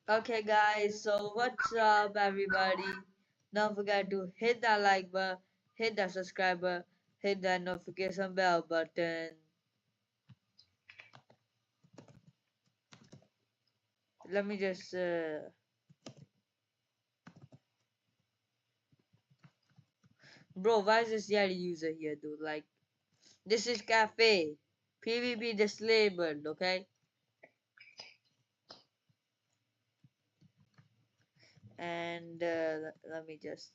Okay, guys, so what's up, everybody? Don't forget to hit that like button, hit that subscriber, hit that notification bell button. Let me just, bro, why is this Yeti user here, dude? Like, this is cafe, PvP disabled, okay? And let me just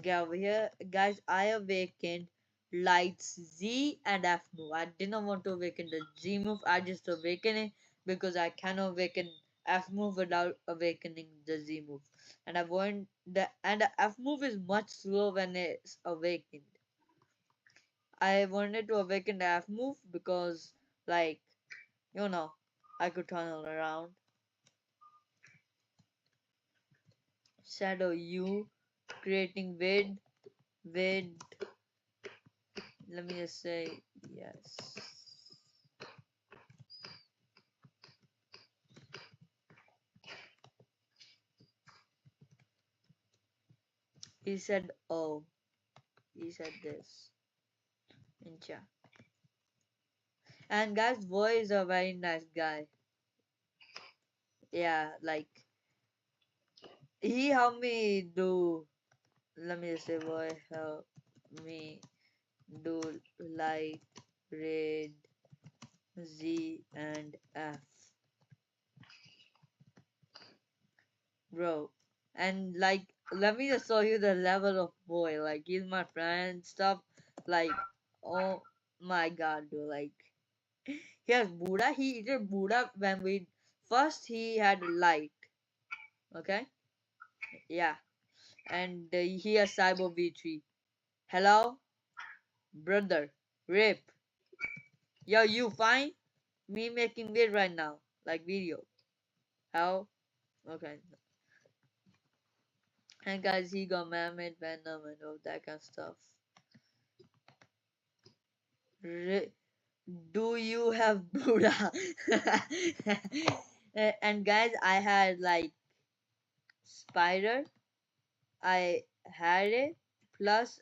get over here. Guys, I awakened lights Z and F move. I did not want to awaken the Z move. I just awakened it because I cannot awaken F move without awakening the Z move. And I want the F move is much slower when it's awakened. I wanted to awaken the F move because like you know I could turn it around. Shadow U creating with let me just say yes. He said, oh, he said this in chat. And guys, boy is a very nice guy. Yeah, like, he helped me do, let me just say, boy, help me do light, red, Z, and F. Bro. And like, let me just show you the level of boy. Like, he's my friend and stuff. Like, oh my god, dude. Like, he has Buddha. He did Buddha when we first he had light. Okay, yeah, and he has Cyber V3. Hello, brother. Rip. Yo, you fine? Me making vid right now, like video. How? Okay. And guys, he got man-made venom and all that kind of stuff. Do you have Buddha? And guys, I had like spider. I had it plus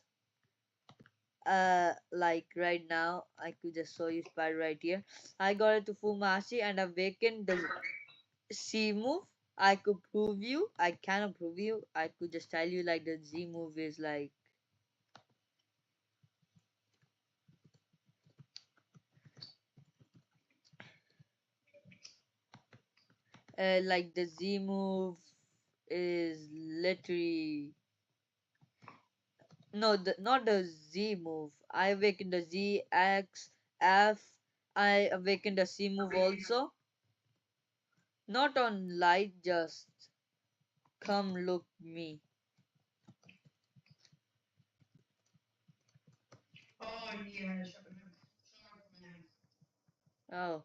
like right now I could just show you spider right here. I got it to full mastery and awakened the C move. I could prove you. I cannot prove you. I could just tell you like the Z move is like the Z move is literally no, not the Z move. I awakened the Z, X, F. I awakened the C move also. Not on light, just come look me. Oh.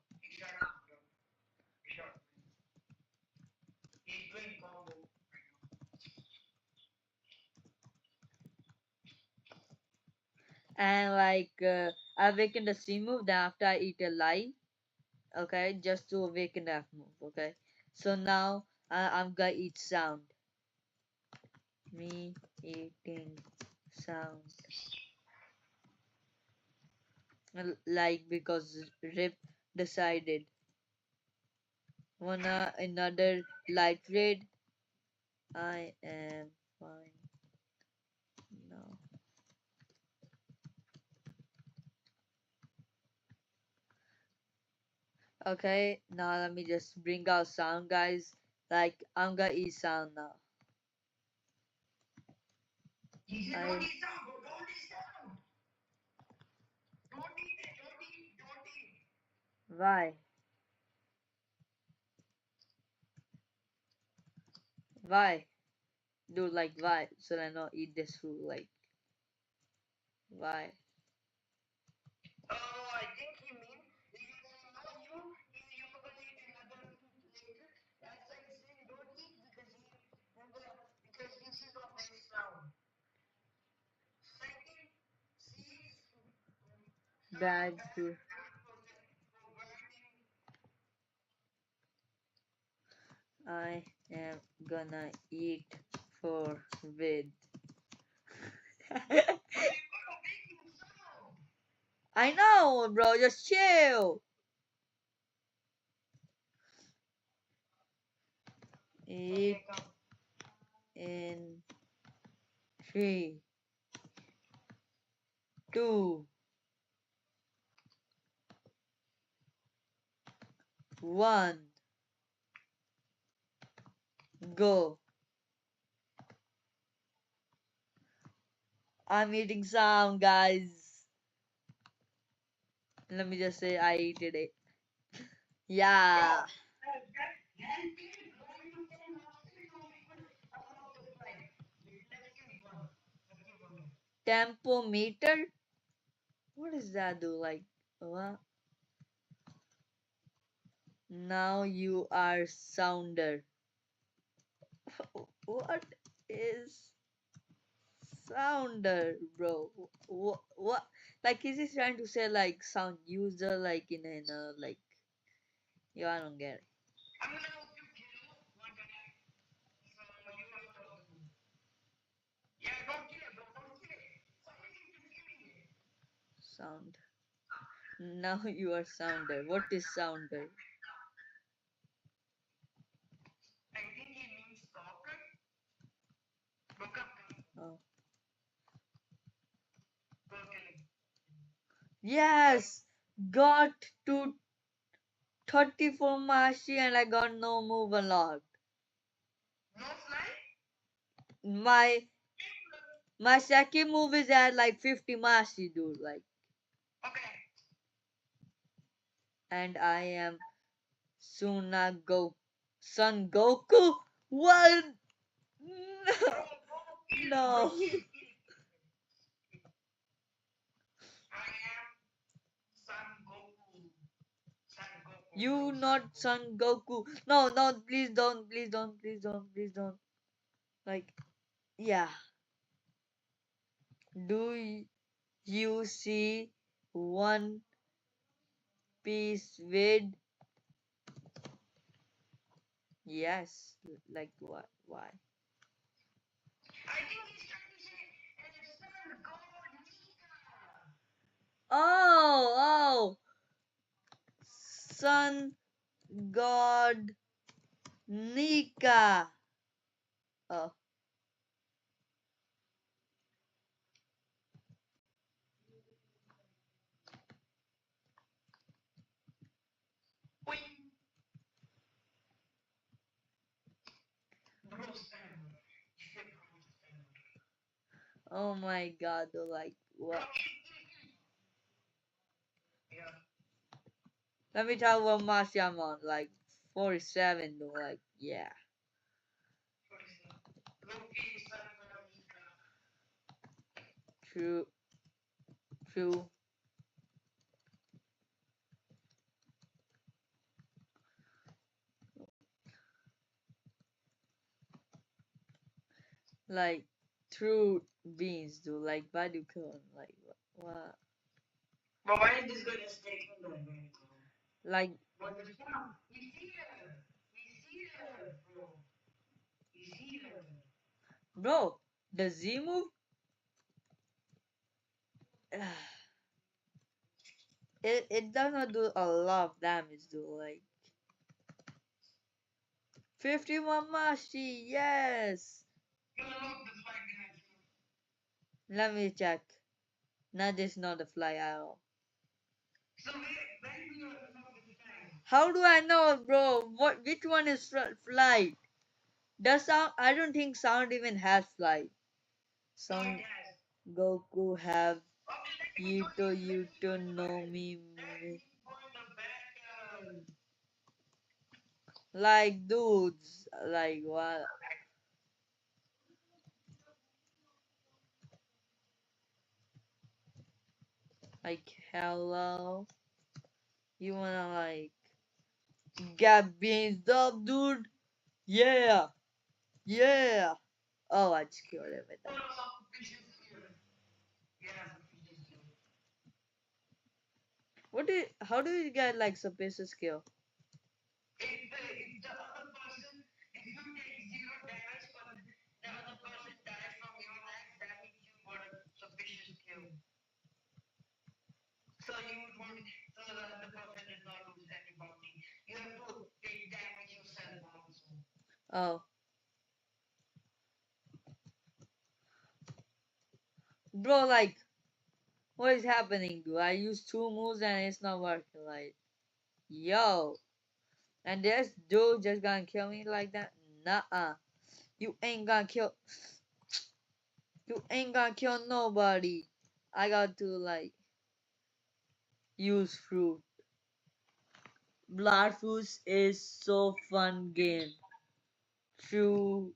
And like I awaken the C move, then after I eat a lie, okay, just to awaken the F move, okay. So now I'm gonna eat sound. Me eating sound. Like because Rip decided. Wanna another light raid? I am fine now. Okay, now let me just bring out sound, guys. Like I'm gonna eat sound now. I, why? Why? Dude, like why should I not eat this food? Like why? Bad food. I am gonna eat for with. I know, bro. Just chill. Eat in 3, 2, 1, go. I'm eating some, guys. Let me just say I ate it. Yeah. Tempometer? What does that do? Like, what? Now you are sounder. What is sounder, bro? What? Like, is he trying to say like sound user, like in a like? Yeah, I don't get it. Sound. Now you are sounder. What is sounder? Oh. Yes, got to 34 Mashi and I got no move unlocked. My my second move is at like 50 Mashi, dude. Like, and I am Sunago Son Goku. What? No, no. You not Son Goku. No, no, please don't, please don't, please don't, please don't. Like, yeah. Do you see One Piece with? Yes. Like what? Why? Oh, oh. Sun God Nika. Oh, oh my God. Like what? Let me tell you what Marcy I'm on. Like 47. Though. Like yeah. True. True. Like true beans. Do like why do you kill him? Like what? But why is this guy just taking the Like what the fuck? He's here, bro. He's here. bro, the Z move. It does not do a lot of damage though. Like 51 Mashi. Yes. You look the flag guy. Let me check. No, this is not a fly at all. So where do you unlock the flag? How do I know, bro? What? Which one is flight? Does sound? I don't think sound even has flight. No, it Sound has. Goku have Okay, Yuto no mi. on the back. Like dudes. Like what? Like hello. You wanna like get beans up, dude? Yeah. Yeah. Oh, I just killed him with that. What do? How do you get like suspicious skill? If the other person Oh, bro, like, what is happening, dude? I used two moves and it's not working. Like, yo. And this dude just gonna kill me like that? Nah, you ain't gonna kill. You ain't gonna kill nobody. I got to like use fruit. Blood fruits is so fun game. Fruit,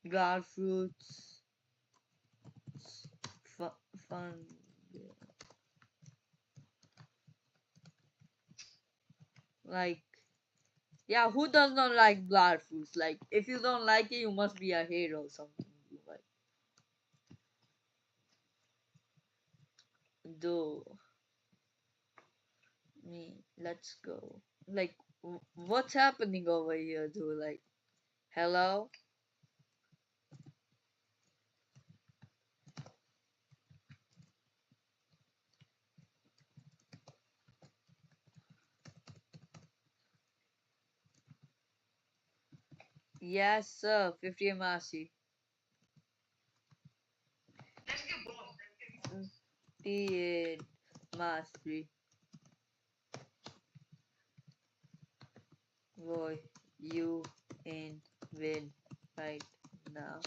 blood fruits, fun, fun. Like, yeah, who does not like blood fruits? Like, if you don't like it, you must be a hero or something. Like, do me, let's go. Like, what's happening over here, dude? Like, hello? Yes, sir. 50 MRC. Let's get boss. Let's get boss. 58 mastery. Boy, you in win right now.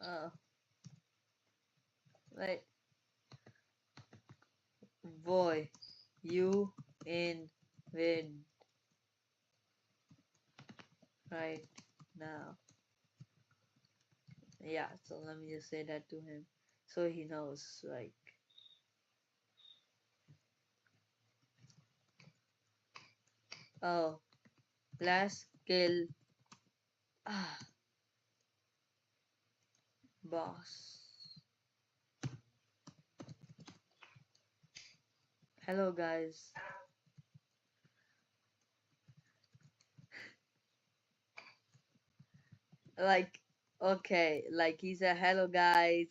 Uh, like, boy, you in win right now. Yeah, so let me just say that to him so he knows. Like, oh, last kill. Ah, boss. Hello, guys. Like, okay, like he said, hello, guys.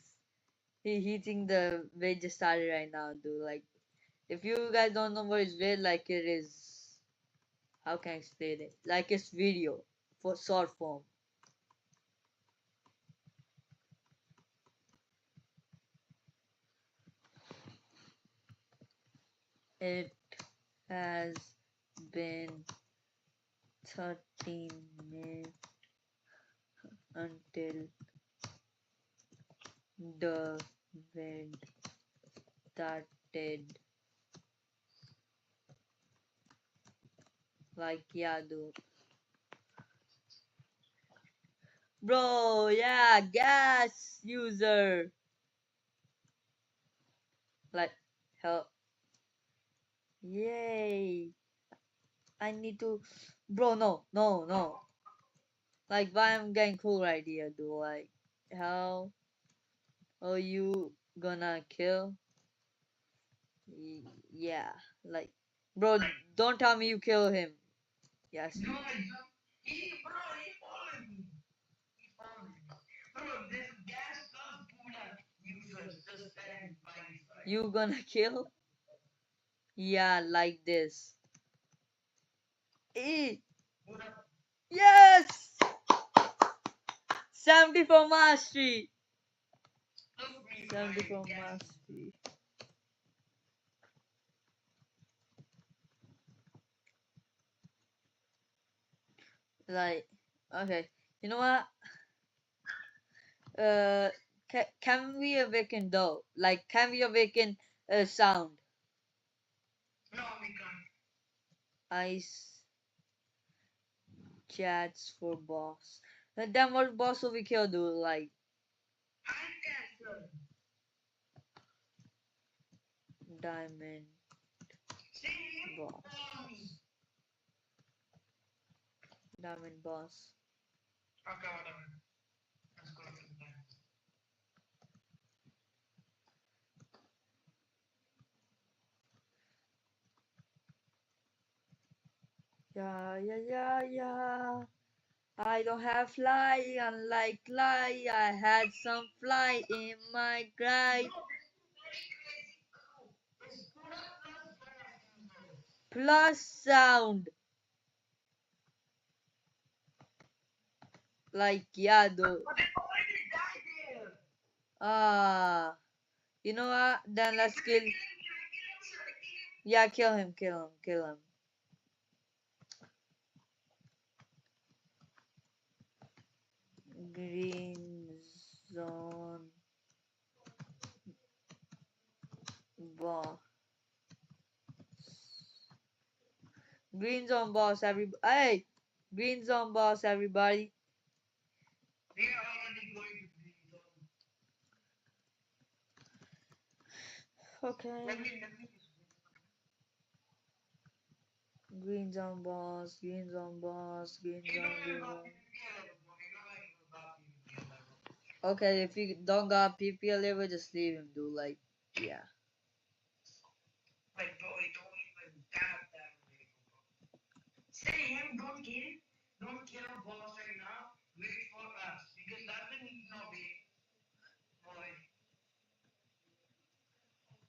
He think the video just started right now, dude. Like, if you guys don't know what is vid, like it is, how can I explain it? Like it's video for short form. It has been 13 minutes until the vid started. Like, yeah, dude. Bro, yeah, gas user. Like, hell, yay. I need to, bro, no, no, no. Like, why I'm getting cool right here, dude? Like, how are you gonna kill? Yeah, like, bro, don't tell me you kill him. Yes. No, bro, he followed me. He followed me. Bro, this gas plus Buddha users just stand by his side. You gonna kill? Yeah, like this. Eh, Buddha, yes! 74 mastery! look me, my 74 gas. mastery. Like, okay. You know what? Can we awaken though? Like, can we awaken sound? No, we can't. Ice chats for boss. Then what boss will we kill, dude? Like, I cancel. diamond See him? boss. Follow me. Diamond boss. Okay, whatever. Let's go to the bank. Yeah, yeah, yeah, yeah. I don't have fly, unlike lie. I had some fly in my gripe. No, this is very crazy. Oh, it's Buddha plus gas users. Plus sound. Like, yeah, though. But they already died there. Ah, you know what? Then let's kill. Should I kill him? Should I kill him? Yeah, kill him, kill him, kill him. Green zone boss. Green zone boss, everybody. Hey, green zone boss, everybody. They are already going to green zone. Okay. Let me just Green zone boss, green zone boss, green You zone, don't green even got zone. PvP level, bro. You know like you got PvP level. Okay, if you don't got PPL level, just leave him, dude. Like, yeah. Like, bro, it don't even that way, bro. Say him, don't kill. Don't kill a boss right now. Wait for us. Because that's the need not be, boy.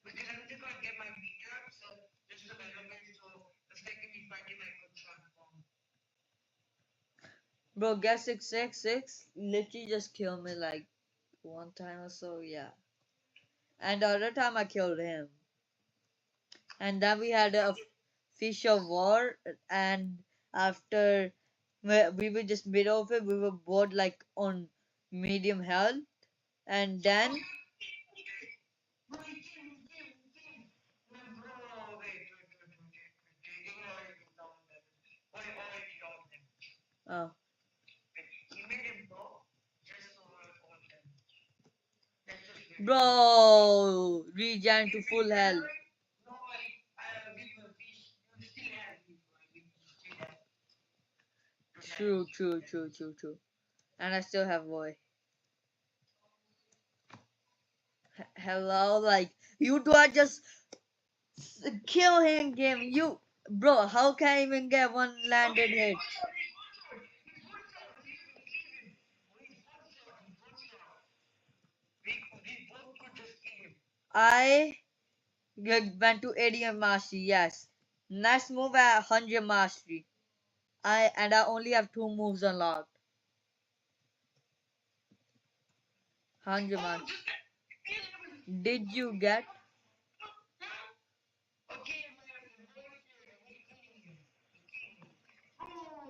Because I'm just gonna get my meter, so this is a development, so the second we fight him, I could transform. Bro, get 666. Literally just killed me like one time or so, yeah. And the other time I killed him. And then we had a fish of war, and after we were just mid of it, we were both like on medium health, and then Bro, he came. No, bro, wait. They already down them. Wait, already down them. oh, He made him go just so all them. Let's just wait. bro, regen to If we full health. generate, no, we still have people. We still have to True, damage true, them. true, true, true. And I still have boy. Hello, like you two are just kill him, game. You, bro, how can I even get one landed Okay, hit? he's one shot. Leave him. He's one shot. We both could just kill him. I went to 80 mastery. Yes. Next move at 100 mastery. I only have two moves unlocked. 100 Oh, mastery. just kill him. Did you get? Okay,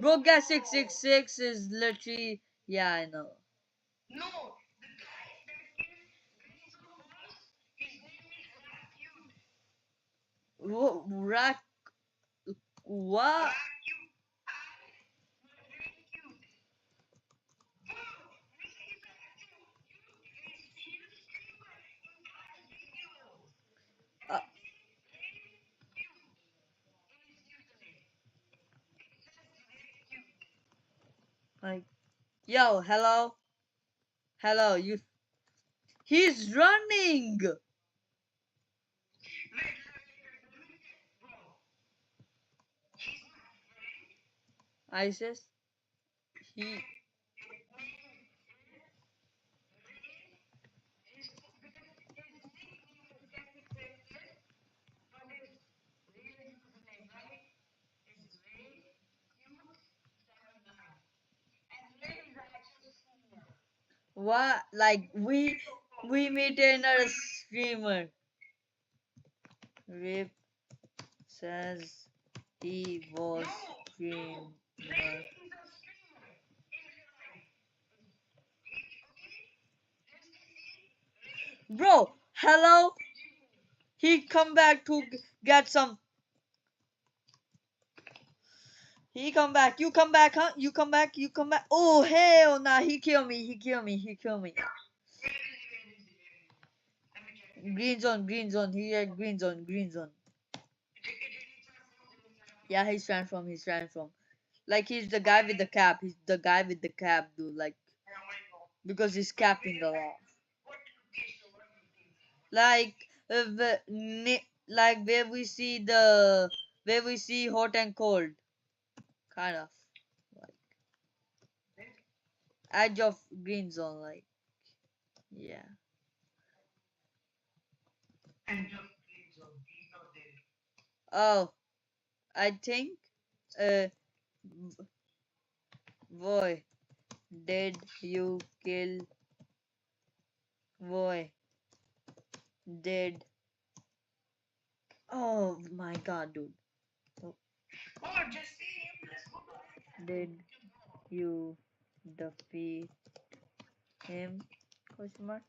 Bro, oh, get 666 is literally. Yeah, I know. no, the guy that is Green Zone boss, his name is Rakute. Rack. What? Rakute. Rakute. Bro, he's Rakute. He's a streamer in God's videos. And Uh, his name is Rakute in his username. It says Rakute. like, yo, hello, hello. You. He's running. Let me check, bro. He's my friend. ISIS. He. What? Like we meet another streamer. Rip says he was streamer. Bro, hello. He come back to get some. He come back. You come back, huh? You come back. You come back. Oh hell nah. He kill me. He kill me. He kill me. Green zone. Green zone. He had green zone. Green zone. Yeah, he's ran from. He's ran from. Like he's the guy with the cap. He's the guy with the cap, dude. Like because he's capping a lot. Like like where we see hot and cold, kind of like edge of green zone. Like yeah. Oh, I think uh boy Did you kill boy? Did oh my god, dude. Oh, Oh, just see him. Let's go to did you defeat him? Question mark.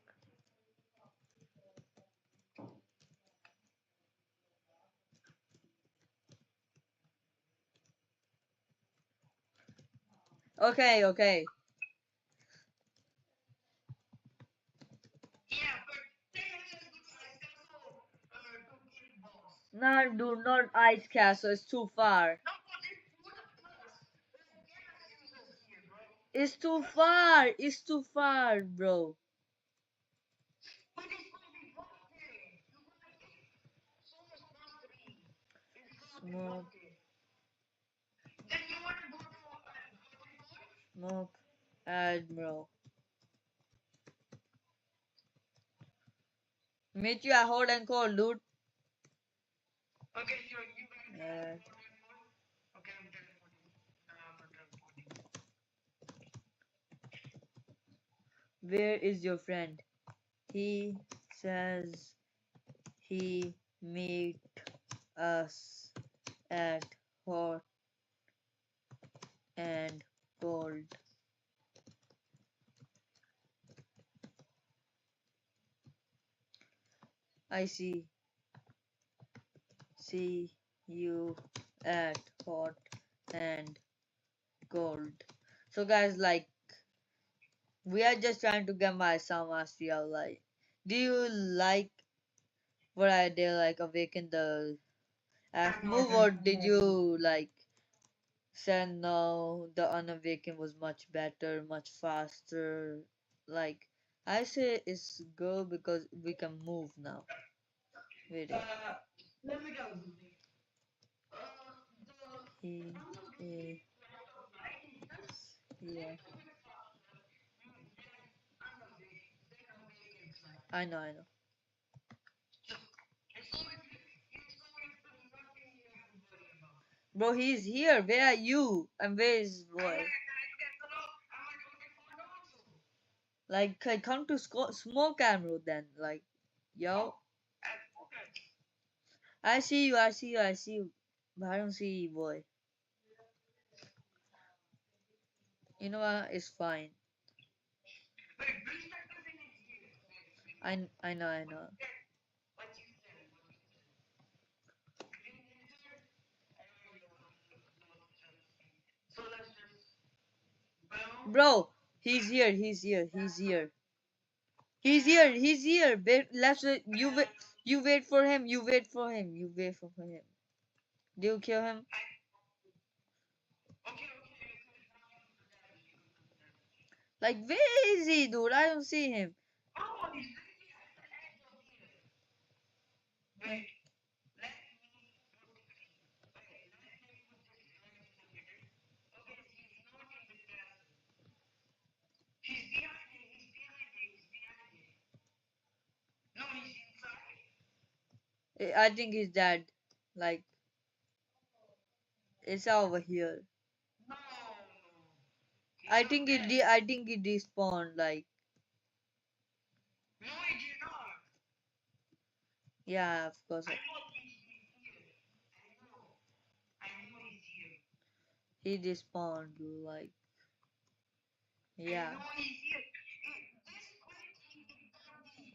Okay, okay. Yeah, but then let's go to Ice Castle to kill boss. No, dude, not Ice Castle. It's too far. No, but it's for the plus. There's gas users here, bro. It's too far. It's too far, bro. But it's gonna be worth it. You're gonna get so much mastery. It's gonna be Smoke, worth it. Then you wanna go to Hollywood? smoke, Admiral. Meet you at hot and cold, dude. Okay, you guys Uh, telephone? Okay, I'm teleporting. I'm teleporting. where is your friend? He says he meet us at hot and cold. I see you at hot and cold. So guys, like we are just trying to get my sound mastery out. Like, do you like what I did? Like awaken the act I'm not move, or did you like said no? The unawaken was much better, much faster. Like I say, it's good because we can move now. With it. let me tell you something. The He is unawakened flash of light is just here. little bit faster than unawakened flash. I know, I know. So, it's nothing you have to worry about. Bro, he's here. Where are you? And where is I'm boy? at Ice Castle. I'm at Rocket Fort also. Like, come to smoke camera then. Like, yo, Okay. I see you, I see you, I see you. But I don't see you, boy. You know what? It's fine. Wait, Blue Spectre is here. Wait. I know, I know. What you said? What you said? Green lizard? I already know. So let's just boom. Bro, he's here, he's here, he's here. He's here, he's here. Wait, let's wait. You wait for him. You wait for him. You wait for him. Do you kill him? Okay. Like, where is he, dude? I don't see him. Oh, he's literally at the edge of here. Wait, let me put. Wait, let me put this right in the middle. Okay, he's not in the castle. He's behind it. He's behind it. He's behind it. No, he's inside. I think he's dead. Like, it's over here. No, he's not dead. I think it despawned. Like, No, he did not. yeah, of course. I know he's here. I know he's here. He despawned you. Like, I yeah. know he's here. This quick, it can't be.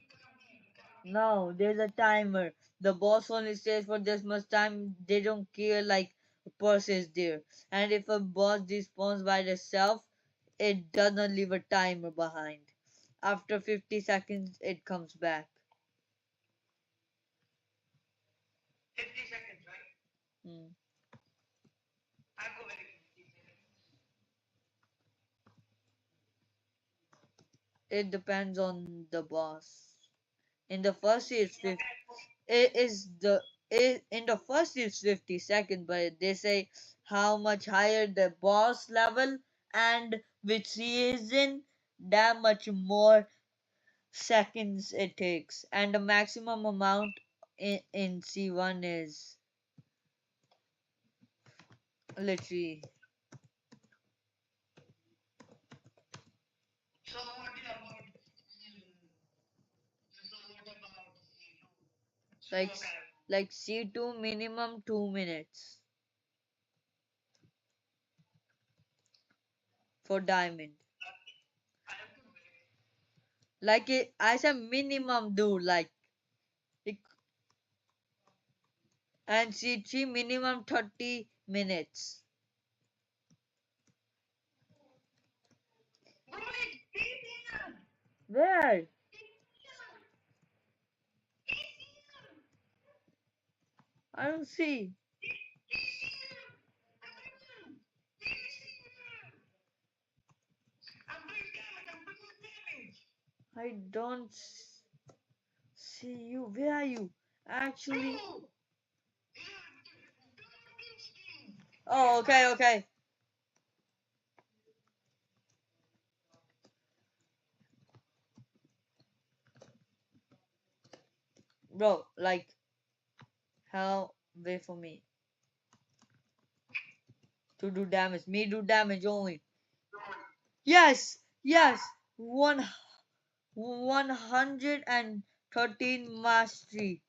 No, there's a timer. The boss only stays for this much time. They don't care like a person is there. And if a boss despawns by itself, it doesn't leave a timer behind. After 50 seconds, it comes back. 50 seconds, right? Hmm. I'll go very 50 seconds. It depends on the boss. In the first it's 50. Okay, It is the in the first it's 50 seconds, but they say how much higher the boss level and which season, that much more seconds it takes, and the maximum amount in C1 is literally Like like C2 minimum 2 minutes for diamond. Like it, I said minimum, dude. Like it, and C3 minimum 30 minutes. Where? I don't see. I don't see you. Where are you? Actually. Oh, okay, okay. Bro, like, how wait for me to do damage. Me do damage only. Yes, yes. 113 mastery.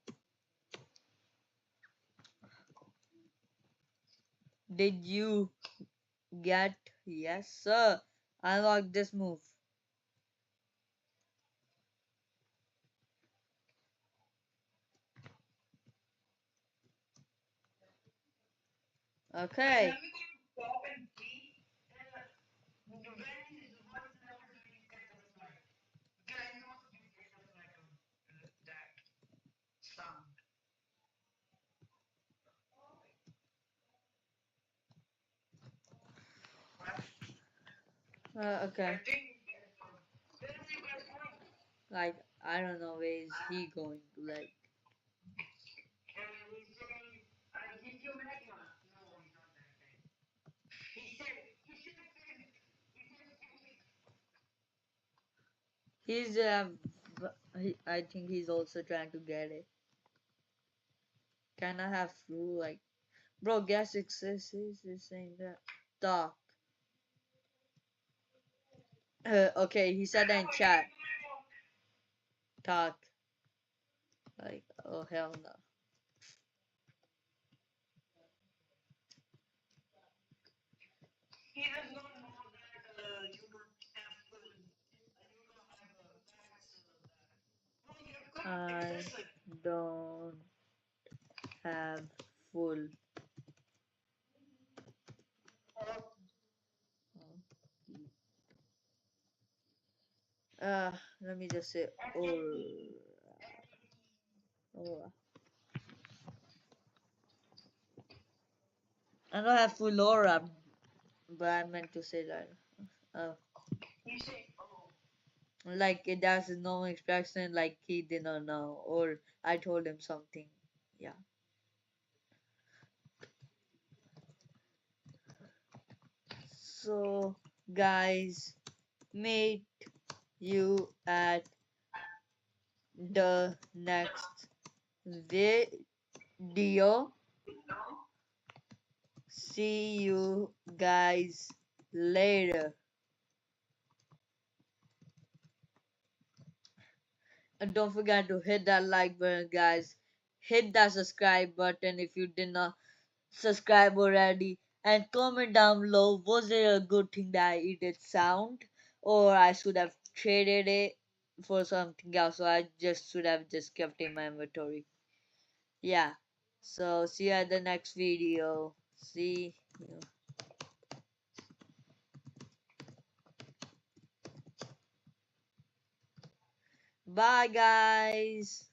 Did you get? Yes, sir. Unlock this move. Okay. Okay. Like, I don't know where is he going to, like. He's I think he's also trying to get it. Can I have through, like, bro? Guess successes is saying that. Talk. Okay, he said that in chat. Talk. Like, oh hell no. I don't have full. Let me just say, oh, I don't have full aura, but I meant to say that. Uh, like that's no expression, like he did not know, or I told him something. Yeah. So, guys, meet you at the next video. See you guys later. And don't forget to hit that like button, guys. Hit that subscribe button if you did not subscribe already. And comment down below, was it a good thing that it did sound? Or I should have traded it for something else. So I just should have just kept it in my inventory. Yeah. So see you at the next video. See you. Bye guys.